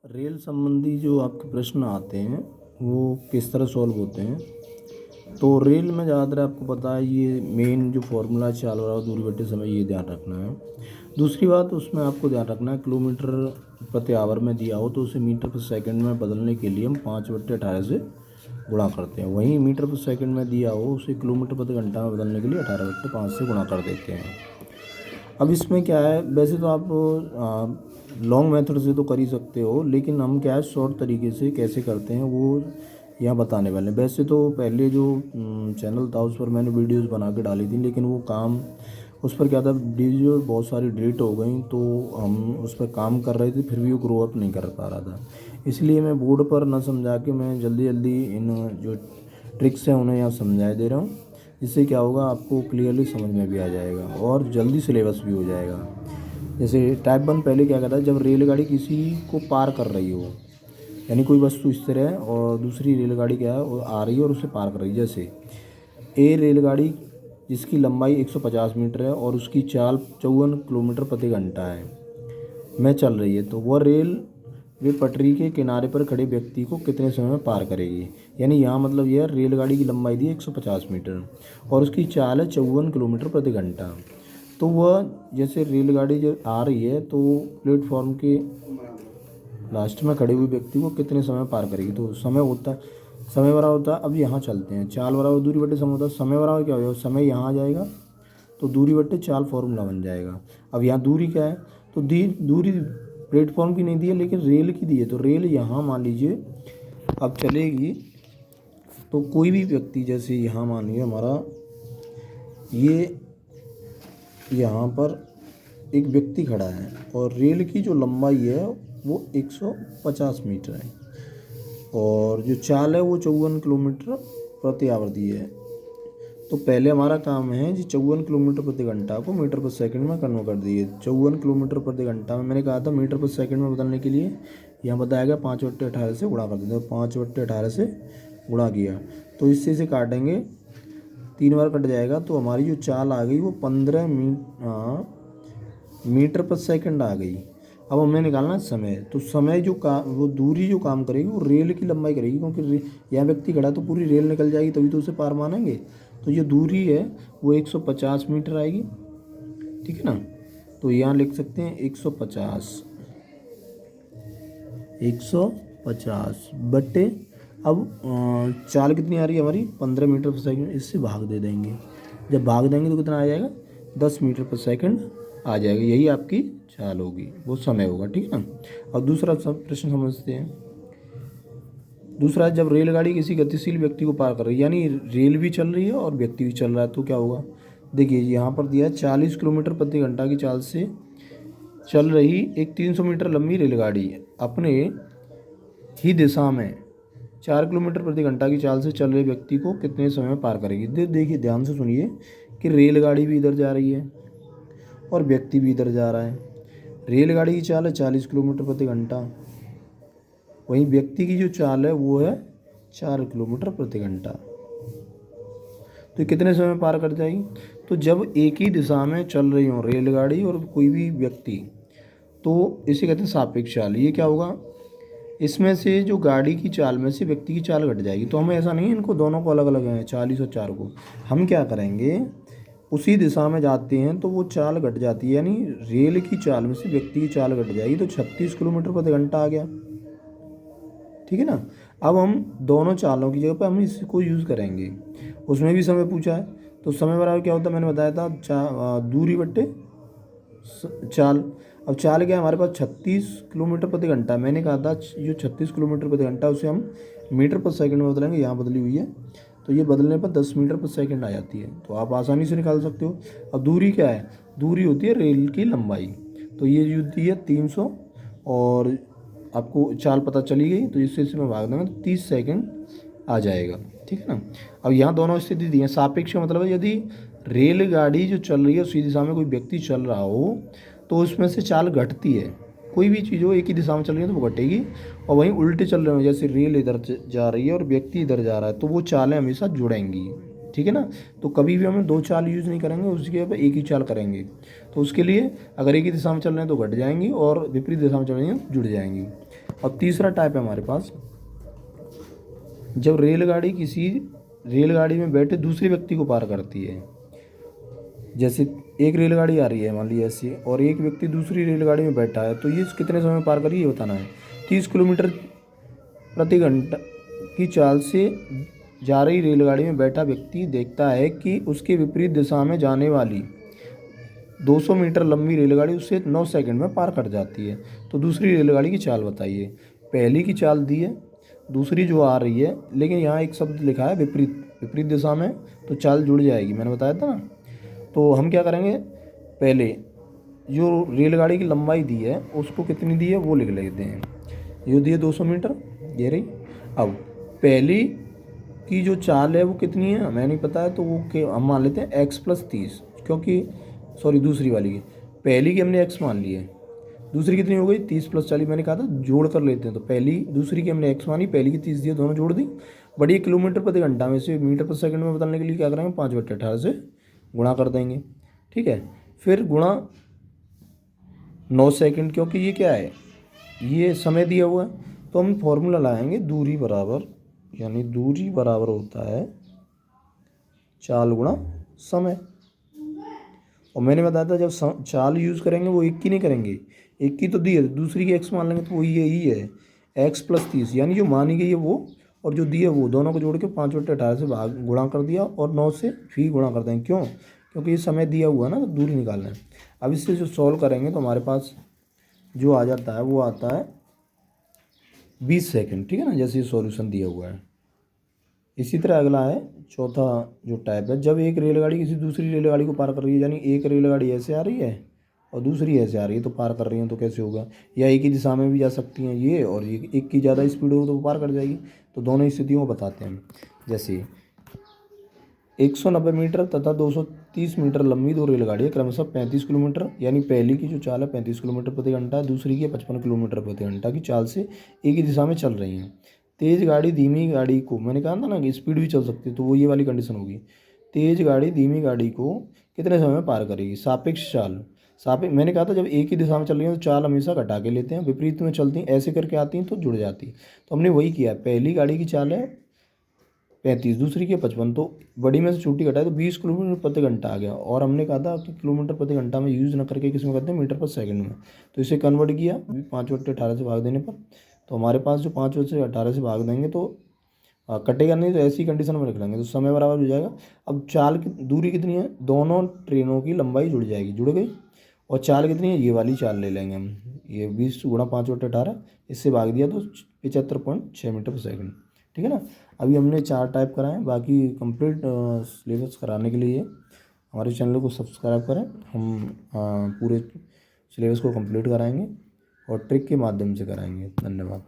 Rail संबंधी जो आपके प्रश्न आते हैं वो किस तरह सॉल्व होते हैं। तो रेल में ज़्यादातर आपको पता है ये मेन जो फार्मूला चाल रहा है दूरी बटे समय, ये ध्यान रखना है। दूसरी बात उसमें आपको ध्यान रखना है, किलोमीटर प्रति आवर में दिया हो तो उसे मीटर पर सेकंड में बदलने के लिए हम 5/18 से गुणा करते हैं। वहीं मीटर पर सेकंड में दिया हो उसे किलोमीटर प्रति घंटा में बदलने के लिए 18/5 से गुणा कर देते हैं। अब इसमें क्या है, वैसे तो आप लॉन्ग मेथड से तो कर ही सकते हो, लेकिन हम क्या है शॉर्ट तरीके से कैसे करते हैं वो यहाँ बताने वाले हैं। वैसे तो पहले जो चैनल था उस पर मैंने वीडियोस बना के डाली थी, लेकिन वो काम उस पर क्या था, वीडियो बहुत सारी डिलीट हो गई, तो हम उस पर काम कर रहे थे फिर भी वो ग्रो अप नहीं कर पा रहा था। इसलिए मैं बोर्ड पर न समझा के मैं जल्दी जल्दी इन जो ट्रिक्स हैं उन्हें यहाँ समझा दे रहा हूँ। इससे क्या होगा, आपको क्लियरली समझ में भी आ जाएगा और जल्दी सिलेबस भी हो जाएगा। जैसे टाइप 1 पहले क्या कहता है, जब रेलगाड़ी किसी को पार कर रही हो, यानी कोई वस्तु इस तरह है और दूसरी रेलगाड़ी क्या है वो आ रही है और उसे पार कर रही है। जैसे ए रेलगाड़ी जिसकी लंबाई 150 मीटर है और उसकी चाल 54 किलोमीटर प्रति घंटा है में चल रही है, तो वह रेल वे पटरी के किनारे पर खड़े व्यक्ति को कितने समय में पार करेगी। यानी यहाँ मतलब यह रेलगाड़ी की लंबाई दी 150 मीटर और उसकी चाल है 54 किलोमीटर प्रति घंटा। तो वह जैसे रेलगाड़ी जो आ रही है तो प्लेटफॉर्म के लास्ट में खड़े हुए व्यक्ति को कितने समय पार करेगी। तो समय होता है, समय बराबर होता है, अब यहाँ चलते हैं, चाल बराबर दूरी बटे समय होता है। समय बराबर क्या हो जाएगा, समय यहाँ आ जाएगा तो दूरी बटे चाल फॉर्मूला बन जाएगा। अब यहाँ दूरी क्या है, तो दूरी प्लेटफॉर्म की नहीं दी है लेकिन रेल की दी है, तो रेल यहाँ मान लीजिए अब चलेगी, तो कोई भी व्यक्ति जैसे यहाँ मान लीजिए हमारा ये यहाँ पर एक व्यक्ति खड़ा है और रेल की जो लंबाई है वो 150 मीटर है और जो चाल है वो 54 किलोमीटर प्रति आवर दी है। तो पहले हमारा काम है जी 54 किलोमीटर प्रति घंटा को मीटर पर सेकंड में कन्वर्ट कर दिए। 54 किलोमीटर प्रति घंटा में मैंने कहा था मीटर पर सेकंड में बदलने के लिए यहाँ बताया गया 5/18 से गुणा कर देते हैं। 5/18 से गुणा किया तो इससे इसे काटेंगे, 3 बार कट जाएगा, तो हमारी जो चाल आ गई वो 15 मीटर पर सेकंड आ गई। अब हमें निकालना है समय, तो समय जो वो दूरी जो काम करेगी वो रेल की लंबाई करेगी, क्योंकि यहाँ व्यक्ति खड़ा तो पूरी रेल निकल जाएगी तभी तो उसे पार मानेंगे। तो ये दूरी है वो 150 मीटर आएगी, ठीक है ना। तो यहाँ लिख सकते हैं 150 बटे अब चाल कितनी आ रही है हमारी 15 मीटर पर सेकंड, इससे भाग दे देंगे। जब भाग देंगे तो कितना आ जाएगा 10 मीटर पर सेकंड आ जाएगा, यही आपकी चाल होगी, वो समय होगा, ठीक है ना। और दूसरा प्रश्न समझते हैं। दूसरा, जब रेलगाड़ी किसी गतिशील व्यक्ति को पार कर रही है, यानी रेल भी चल रही है और व्यक्ति भी चल रहा है, तो क्या होगा, देखिए यहाँ पर दिया 40 किलोमीटर प्रति घंटा की चाल से चल रही एक 300 मीटर लंबी रेलगाड़ी अपने ही दिशा में 4 किलोमीटर प्रति घंटा की चाल से चल रहे व्यक्ति को कितने समय में पार करेगी। देखिए ध्यान से सुनिए कि रेलगाड़ी भी इधर जा रही है और व्यक्ति भी इधर जा रहा है। रेलगाड़ी की चाल है 40 किलोमीटर प्रति घंटा, वहीं व्यक्ति की जो चाल है वो है 4 किलोमीटर प्रति घंटा। तो कितने समय में पार कर जाएगी, तो जब एक ही दिशा में चल रही हो रेलगाड़ी और कोई भी व्यक्ति, तो इसे कहते हैं सापेक्ष चाल। ये क्या होगा, इसमें से जो गाड़ी की चाल में से व्यक्ति की चाल घट जाएगी। तो हमें ऐसा नहीं है इनको दोनों को अलग अलग है 40 और 4 को, हम क्या करेंगे उसी दिशा में जाते हैं तो वो चाल घट जाती है, यानी रेल की चाल में से व्यक्ति की चाल घट जाएगी, तो 36 किलोमीटर प्रति घंटा आ गया, ठीक है ना। अब हम दोनों चालों की जगह पर हम इसको यूज़ करेंगे। उसमें भी समय पूछा है, तो समय बराबर क्या होता है, मैंने बताया था दूरी बट्टे चाल। अब चाल क्या है हमारे पास 36 किलोमीटर प्रति घंटा, मैंने कहा था जो 36 किलोमीटर प्रति घंटा उसे हम मीटर पर सेकंड में बदलेंगे, यहाँ बदली हुई है, तो ये बदलने पर 10 मीटर पर सेकंड आ जाती है, तो आप आसानी से निकाल सकते हो। अब दूरी क्या है, दूरी होती है रेल की लंबाई, तो ये होती है 300 और आपको चाल पता चली गई, तो इससे मैं भाग दूँगा तो 30 सेकंड आ जाएगा, ठीक है ना। अब यहाँ दोनों स्थिति दी है, सापेक्ष मतलब है यदि रेलगाड़ी जो चल रही है उसी दिशा में कोई व्यक्ति चल रहा हो तो उसमें से चाल घटती है। कोई भी चीज़ हो एक ही दिशा में चल रही है तो वो घटेगी, और वहीं उल्टे चल रहे हो जैसे रेल इधर जा रही है और व्यक्ति इधर जा रहा है तो वो चालें हमेशा जुड़ेंगी, ठीक है ना। तो कभी भी हमें 2 चाल यूज़ नहीं करेंगे, उसके ऊपर एक ही चाल करेंगे। तो उसके लिए अगर एक ही दिशा में चल रहे हैं तो घट जाएंगी और विपरीत दिशा में चल रही हैं जुड़ जाएंगी। और तीसरा टाइप है हमारे पास, जब रेलगाड़ी किसी रेलगाड़ी में बैठे दूसरे व्यक्ति को पार करती है। जैसे एक रेलगाड़ी आ रही है मान लीजिए ऐसी, और एक व्यक्ति दूसरी रेलगाड़ी में बैठा है, तो ये कितने समय में पार करिए ये बताना है। 30 किलोमीटर प्रति घंटा की चाल से जा रही रेलगाड़ी में बैठा व्यक्ति देखता है कि उसके विपरीत दिशा में जाने वाली 200 मीटर लंबी रेलगाड़ी उससे 9 सेकंड में पार कर जाती है। तो दूसरी रेलगाड़ी की चाल बताइए। पहली की चाल दी है, दूसरी जो आ रही है, लेकिन यहाँ एक शब्द लिखा है विपरीत, विपरीत दिशा में, तो चाल जुड़ जाएगी, मैंने बताया था ना। तो हम क्या करेंगे, पहले जो रेलगाड़ी की लंबाई दी है उसको कितनी दी है वो लिख लेते हैं। ये दी है 200 मीटर, ये रही। अब पहली की जो चाल है वो कितनी है हमें नहीं पता है, तो वो हम मान लेते हैं x+30, क्योंकि सॉरी दूसरी वाली की, पहली की हमने x मान ली है, दूसरी कितनी हो गई 30+40, मैंने कहा था जोड़ कर लेते हैं। तो पहली दूसरी की हमने x मानी, पहली की 30 दी, दोनों जोड़ दी। बड़ी किलोमीटर प्रति घंटा में से मीटर पर सेकंड में बदलने के लिए क्या करेंगे, 5/18 से गुणा कर देंगे। ठीक है, फिर गुणा 9 सेकंड, क्योंकि ये क्या है, ये समय दिया हुआ है, तो हम फॉर्मूला लाएंगे दूरी बराबर, यानी दूरी बराबर होता है चाल गुणा समय। और मैंने बताया था जब चाल यूज़ करेंगे वो एक की नहीं करेंगे, एक की तो दी है, दूसरी की x मान लेंगे, तो वो यही है x+30, यानी जो मानी गई है वो और जो दी है वो, दोनों को जोड़ के 5/18 से भाग गुणा कर दिया और 9 से भी गुणा कर देंगे। क्यों, क्योंकि ये समय दिया हुआ है ना, तो दूरी निकालना है। अब इससे जो सॉल्व करेंगे तो हमारे पास जो आ जाता है वो आता है 20 सेकंड। ठीक है ना, जैसे ये सॉल्यूशन दिया हुआ है। इसी तरह अगला है चौथा जो टाइप है, जब एक रेलगाड़ी किसी दूसरी रेलगाड़ी को पार कर रही है, यानी एक रेलगाड़ी ऐसे आ रही है और दूसरी ऐसे आ रही है, तो पार कर रही है तो कैसे होगा, या एक ही दिशा में भी जा सकती हैं ये, और ये एक की ज़्यादा स्पीड हो तो वो पार कर जाएगी। तो दोनों स्थितियों को बताते हैं। जैसे 190 मीटर तथा 230 मीटर लंबी दो रेलगाड़ियाँ क्रमशः 35 किलोमीटर, यानी पहली की जो चाल है 35 किलोमीटर प्रति घंटा, दूसरी की 55 किलोमीटर प्रति घंटा की चाल से एक ही दिशा में चल रही हैं। तेज़ गाड़ी धीमी गाड़ी को, मैंने कहा था ना कि स्पीड भी चल सकती है, तो वो ये वाली कंडीशन होगी। तेज़ गाड़ी धीमी गाड़ी को कितने समय में पार करेगी, सापेक्ष चाल। मैंने कहा था जब एक ही दिशा में चल रही है तो चाल हमेशा घटा के लेते हैं, विपरीत में चलती हैं ऐसे करके आती हैं तो जुड़ जाती। तो हमने वही किया, पहली गाड़ी की चाल है 35, दूसरी की 55, तो बड़ी में से छोटी घटाए तो 20 किलोमीटर प्रति घंटा आ गया। और हमने कहा था कि किलोमीटर प्रति घंटा में यूज़ न करके किस में करते हैं, मीटर पर सेकंड में। तो इसे कन्वर्ट किया 5/18 से भाग देने पर, तो हमारे पास जो 5/18 से भाग देंगे तो कटेगा नहीं, तो ऐसी कंडीशन में रख लेंगे तो समय बराबर हो जाएगा। अब चाल की दूरी कितनी है, दोनों ट्रेनों की लंबाई जुड़ जाएगी, जुड़ गई। और चाल कितनी है, ये वाली चाल ले लेंगे हम, ये 20 गुणा 5/18, इससे भाग दिया तो 75.6 मीटर पर सेकंड। ठीक है ना। अभी हमने 4 टाइप कराएं, बाकी कंप्लीट सिलेबस कराने के लिए हमारे चैनल को सब्सक्राइब करें। हम पूरे सिलेबस को कंप्लीट कराएंगे और ट्रिक के माध्यम से कराएंगे। धन्यवाद।